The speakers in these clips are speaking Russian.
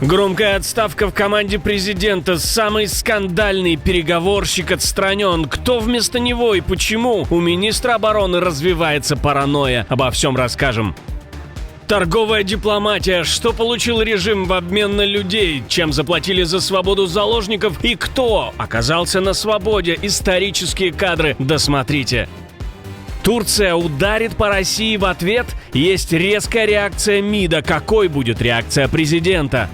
Громкая отставка в команде президента. Самый скандальный переговорщик отстранен. Кто вместо него и почему? У министра обороны развивается паранойя. Обо всем расскажем. Торговая дипломатия. Что получил режим в обмен на людей? Чем заплатили за свободу заложников? И кто оказался на свободе? Исторические кадры. Досмотрите. Турция ударит по России в ответ? Есть резкая реакция МИДа. Какой будет реакция президента?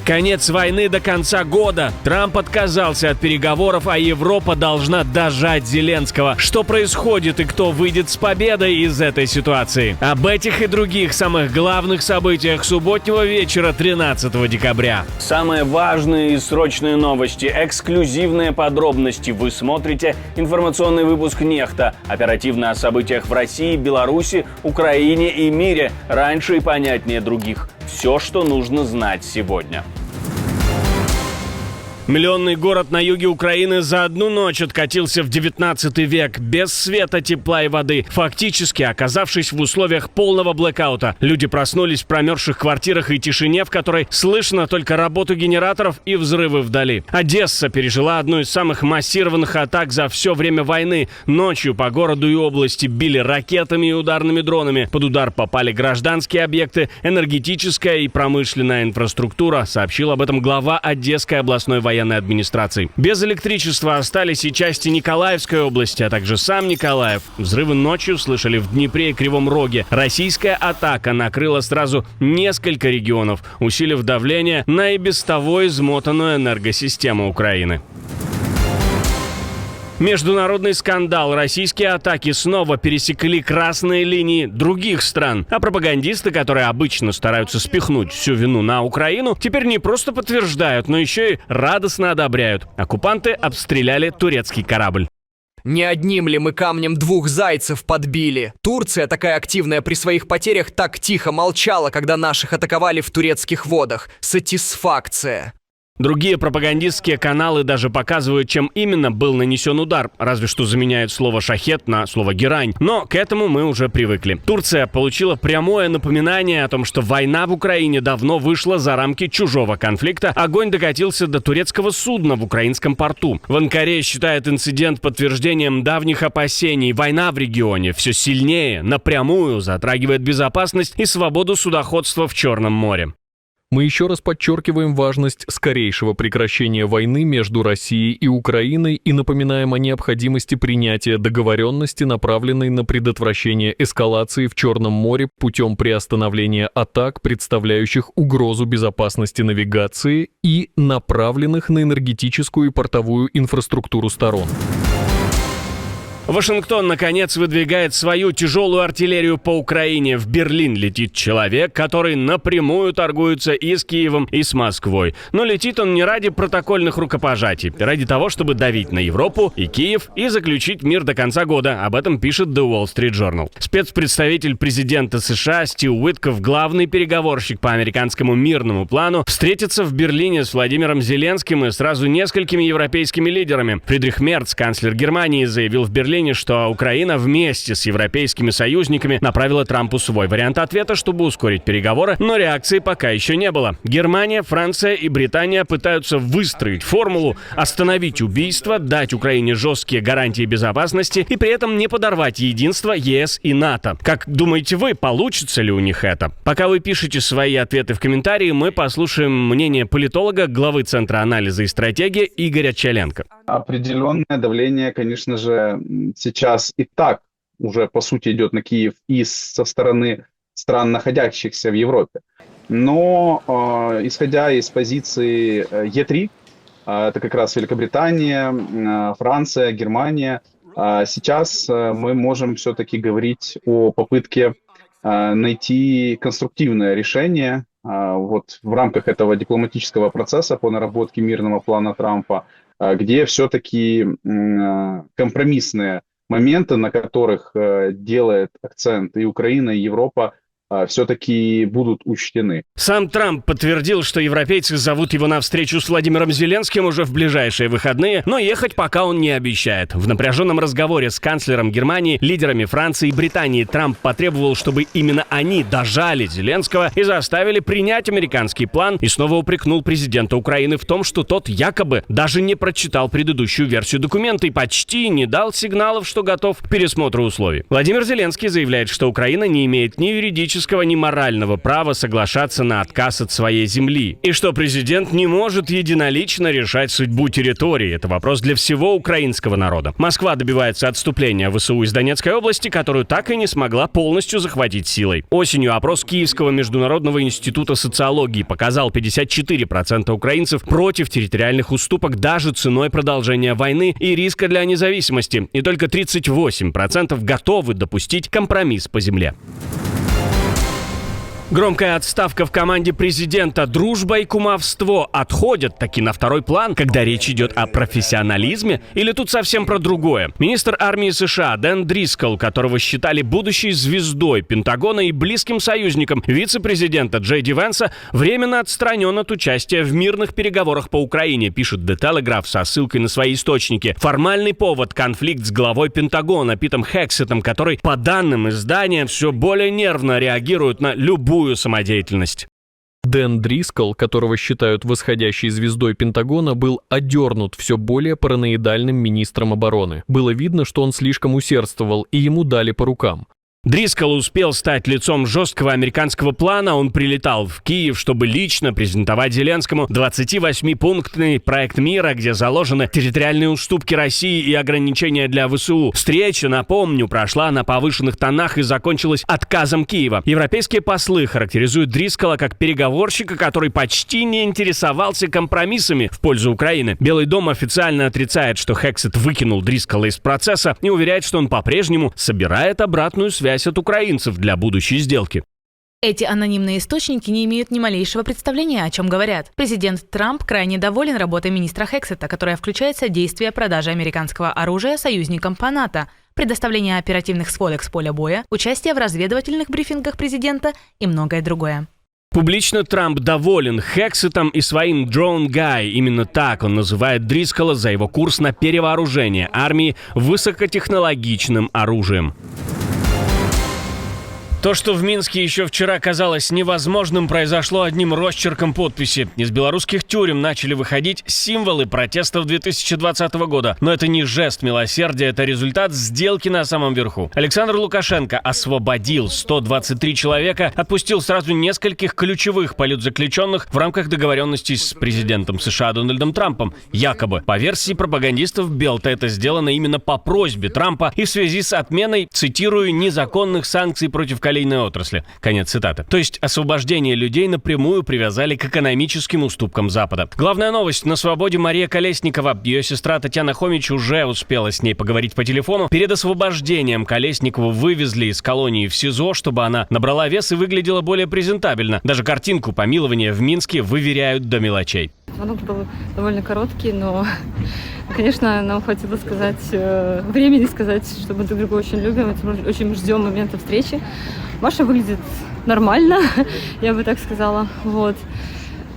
Конец войны до конца года. Трамп отказался от переговоров, а Европа должна дожать Зеленского. Что происходит и кто выйдет с победой из этой ситуации? Об этих и других самых главных событиях субботнего вечера 13 декабря. Самые важные и срочные новости, эксклюзивные подробности. Вы смотрите информационный выпуск «Нехта». Оперативно о событиях в России, Беларуси, Украине и мире. Раньше и понятнее других. Все, что нужно знать сегодня. Миллионный город на юге Украины за одну ночь откатился в 19 век без света, тепла и воды, фактически оказавшись в условиях полного блэкаута. Люди проснулись в промерзших квартирах и тишине, в которой слышно только работу генераторов и взрывы вдали. Одесса пережила одну из самых массированных атак за все время войны. Ночью по городу и области били ракетами и ударными дронами. Под удар попали гражданские объекты, энергетическая и промышленная инфраструктура, сообщил об этом глава Одесской областной военной администрации. Без электричества остались и части Николаевской области, а также сам Николаев. Взрывы ночью слышали в Днепре и Кривом Роге. Российская атака накрыла сразу несколько регионов, усилив давление на и без того измотанную энергосистему Украины. Международный скандал. Российские атаки снова пересекли красные линии других стран. А пропагандисты, которые обычно стараются спихнуть всю вину на Украину, теперь не просто подтверждают, но еще и радостно одобряют. Оккупанты обстреляли турецкий корабль. Не одним ли мы камнем двух зайцев подбили? Турция, такая активная при своих потерях, так тихо молчала, когда наших атаковали в турецких водах. Сатисфакция. Другие пропагандистские каналы даже показывают, чем именно был нанесен удар, разве что заменяют слово «шахед» на слово «герань». Но к этому мы уже привыкли. Турция получила прямое напоминание о том, что война в Украине давно вышла за рамки чужого конфликта. Огонь докатился до турецкого судна в украинском порту. В Анкаре считают инцидент подтверждением давних опасений. Война в регионе все сильнее, напрямую затрагивает безопасность и свободу судоходства в Черном море. Мы еще раз подчеркиваем важность скорейшего прекращения войны между Россией и Украиной и напоминаем о необходимости принятия договоренности, направленной на предотвращение эскалации в Черном море путем приостановления атак, представляющих угрозу безопасности навигации и направленных на энергетическую и портовую инфраструктуру сторон. Вашингтон, наконец, выдвигает свою тяжелую артиллерию по Украине. В Берлин летит человек, который напрямую торгуется и с Киевом, и с Москвой. Но летит он не ради протокольных рукопожатий, ради того, чтобы давить на Европу и Киев и заключить мир до конца года. Об этом пишет The Wall Street Journal. Спецпредставитель президента США Стив Уитков, главный переговорщик по американскому мирному плану, встретится в Берлине с Владимиром Зеленским и сразу несколькими европейскими лидерами. Фридрих Мерц, канцлер Германии, заявил в Берлине, что Украина вместе с европейскими союзниками направила Трампу свой вариант ответа, чтобы ускорить переговоры, но реакции пока еще не было. Германия, Франция и Британия пытаются выстроить формулу, остановить убийство, дать Украине жесткие гарантии безопасности и при этом не подорвать единство ЕС и НАТО. Как думаете вы, получится ли у них это? Пока вы пишете свои ответы в комментарии, мы послушаем мнение политолога, главы Центра анализа и стратегии Игоря Чаленко. Определенное давление, конечно же, сейчас и так уже, по сути, идет на Киев и со стороны стран, находящихся в Европе. Но, исходя из позиции Е3, это как раз Великобритания, Франция, Германия, сейчас мы можем все-таки говорить о попытке найти конструктивное решение вот в рамках этого дипломатического процесса по наработке мирного плана Трампа, где все-таки компромиссные моменты, на которых делает акцент и Украина, и Европа, все-таки будут учтены. Сам Трамп подтвердил, что европейцы зовут его на встречу с Владимиром Зеленским уже в ближайшие выходные, но ехать пока он не обещает. В напряженном разговоре с канцлером Германии, лидерами Франции и Британии Трамп потребовал, чтобы именно они дожали Зеленского и заставили принять американский план, и снова упрекнул президента Украины в том, что тот якобы даже не прочитал предыдущую версию документа и почти не дал сигналов, что готов к пересмотру условий. Владимир Зеленский заявляет, что Украина не имеет ни юридического, ни морального права соглашаться на отказ от своей земли. И что президент не может единолично решать судьбу территории. Это вопрос для всего украинского народа. Москва добивается отступления ВСУ из Донецкой области, которую так и не смогла полностью захватить силой. Осенью опрос Киевского международного института социологии показал 54% украинцев против территориальных уступок даже ценой продолжения войны и риска для независимости. И только 38% готовы допустить компромисс по земле. Громкая отставка в команде президента, дружба и кумовство отходят таки на второй план, когда речь идет о профессионализме, или тут совсем про другое? Министр армии США Дэн Дрискл, которого считали будущей звездой Пентагона и близким союзником вице-президента Джей Ди Венса, временно отстранен от участия в мирных переговорах по Украине, пишет The Telegraph со ссылкой на свои источники. Формальный повод — конфликт с главой Пентагона Питом Хексетом, который, по данным издания, все более нервно реагирует на любую самодеятельность. Дэн Дрискл, которого считают восходящей звездой Пентагона, был одернут все более параноидальным министром обороны. Было видно, что он слишком усердствовал, и ему дали по рукам. Дрискл успел стать лицом жесткого американского плана. Он прилетал в Киев, чтобы лично презентовать Зеленскому 28-пунктный проект мира, где заложены территориальные уступки России и ограничения для ВСУ. Встреча, напомню, прошла на повышенных тонах и закончилась отказом Киева. Европейские послы характеризуют Дрискла как переговорщика, который почти не интересовался компромиссами в пользу Украины. Белый дом официально отрицает, что Хексет выкинул Дрискла из процесса, и уверяет, что он по-прежнему собирает обратную связь от украинцев для будущей сделки. Эти анонимные источники не имеют ни малейшего представления, о чем говорят. Президент Трамп крайне доволен работой министра Хексета, которая включает содействие продаже американского оружия союзникам по НАТО, предоставление оперативных сводок с поля боя, участие в разведывательных брифингах президента и многое другое. Публично Трамп доволен Хексетом и своим Drone Guy. Именно так он называет Дрискла за его курс на перевооружение армии высокотехнологичным оружием. То, что в Минске еще вчера казалось невозможным, произошло одним росчерком подписи. Из белорусских тюрем начали выходить символы протестов 2020 года. Но это не жест милосердия, это результат сделки на самом верху. Александр Лукашенко освободил 123 человека, отпустил сразу нескольких ключевых политзаключенных в рамках договоренностей с президентом США Дональдом Трампом. Якобы, по версии пропагандистов Белта, это сделано именно по просьбе Трампа и в связи с отменой, цитирую, незаконных санкций против колейной отрасли. Конец цитаты. То есть освобождение людей напрямую привязали к экономическим уступкам Запада. Главная новость: на свободе Мария Колесникова. Ее сестра Татьяна Хомич уже успела с ней поговорить по телефону. Перед освобождением Колесникову вывезли из колонии в СИЗО, чтобы она набрала вес и выглядела более презентабельно. Даже картинку помилования в Минске выверяют до мелочей. Звонок был довольно короткий, но, конечно, нам хватило времени сказать, что мы друг друга очень любим, очень ждем момента встречи. Маша выглядит нормально, я бы так сказала. Вот.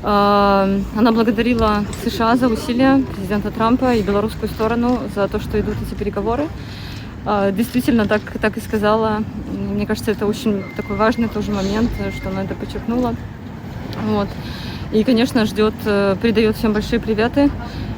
Она благодарила США за усилия президента Трампа и белорусскую сторону за то, что идут эти переговоры. Действительно, так и сказала. Мне кажется, это очень такой важный тоже момент, что она это подчеркнула. Вот. И, конечно, передает всем большие приветы,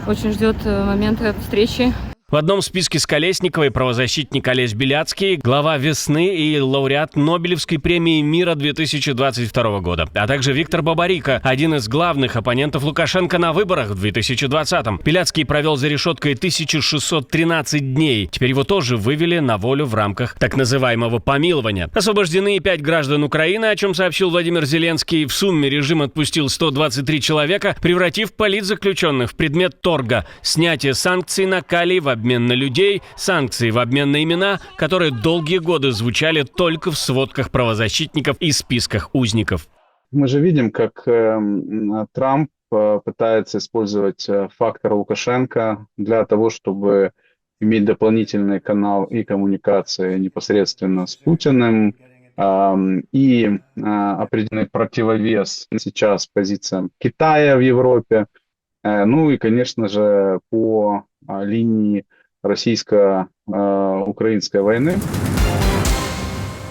очень ждет момента встречи. В одном списке с Колесниковой правозащитник Олесь Беляцкий, глава «Весны» и лауреат Нобелевской премии мира 2022 года, а также Виктор Бабарико, один из главных оппонентов Лукашенко на выборах в 2020-м. Беляцкий провел за решеткой 1613 дней. Теперь его тоже вывели на волю в рамках так называемого помилования. Освобождены и 5 граждан Украины, о чем сообщил Владимир Зеленский. В сумме режим отпустил 123 человека, превратив политзаключенных в предмет торга. Снятие санкций на калий в обмен на людей, санкции в обмен на имена, которые долгие годы звучали только в сводках правозащитников и списках узников. Мы же видим, как Трамп пытается использовать фактор Лукашенко для того, чтобы иметь дополнительный канал и коммуникации непосредственно с Путиным, и определенный противовес сейчас позициям Китая в Европе. Ну и, конечно же, по линии российско-украинской войны.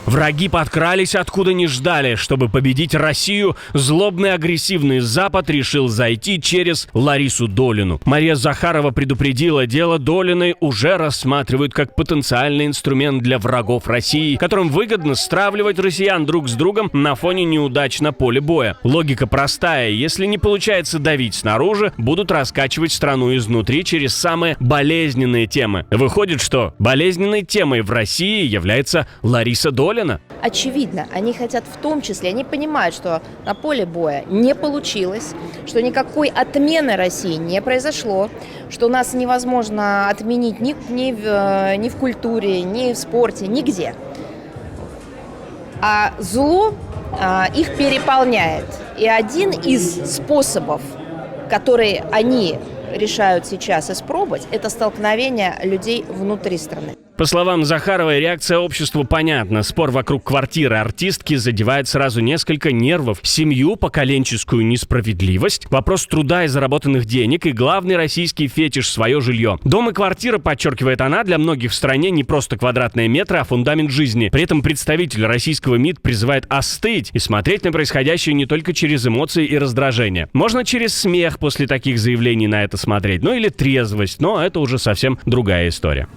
Враги подкрались откуда не ждали. Чтобы победить Россию, злобный агрессивный Запад решил зайти через Ларису Долину. Мария Захарова предупредила, дело Долиной уже рассматривают как потенциальный инструмент для врагов России, которым выгодно стравливать россиян друг с другом на фоне неудач на поле боя. Логика простая. Если не получается давить снаружи, будут раскачивать страну изнутри через самые болезненные темы. Выходит, что болезненной темой в России является Лариса Долина. Очевидно, они хотят в том числе, они понимают, что на поле боя не получилось, что никакой отмены России не произошло, что нас невозможно отменить ни в культуре, ни в спорте, нигде. А зло их переполняет. И один из способов, который они решают сейчас испробовать, это столкновение людей внутри страны. По словам Захаровой, реакция общества понятна. Спор вокруг квартиры артистки задевает сразу несколько нервов. Семью, поколенческую несправедливость, вопрос труда и заработанных денег и главный российский фетиш – свое жилье. Дом и квартира, подчеркивает она, для многих в стране не просто квадратные метры, а фундамент жизни. При этом представитель российского МИД призывает остыть и смотреть на происходящее не только через эмоции и раздражение. Можно через смех после таких заявлений на это смотреть, ну или трезвость, но это уже совсем другая история.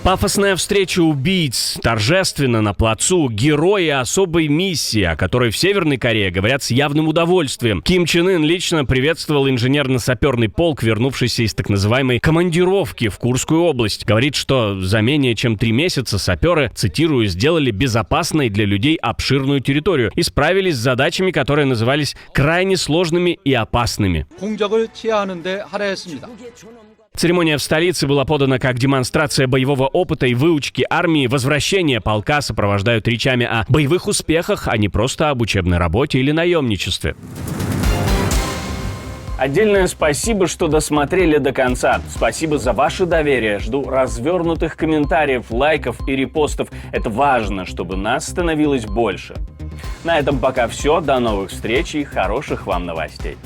Пафосная встреча убийц, торжественно на плацу, герои особой миссии, о которой в Северной Корее говорят с явным удовольствием. Ким Чен Ын лично приветствовал инженерно-саперный полк, вернувшийся из так называемой командировки в Курскую область. Говорит, что за менее чем 3 месяца саперы, цитирую, сделали безопасной для людей обширную территорию и справились с задачами, которые назывались крайне сложными и опасными. Церемония в столице была подана как демонстрация боевого опыта и выучки армии. Возвращение полка сопровождают речами о боевых успехах, а не просто об учебной работе или наемничестве. Отдельное спасибо, что досмотрели до конца. Спасибо за ваше доверие. Жду развернутых комментариев, лайков и репостов. Это важно, чтобы нас становилось больше. На этом пока все. До новых встреч и хороших вам новостей.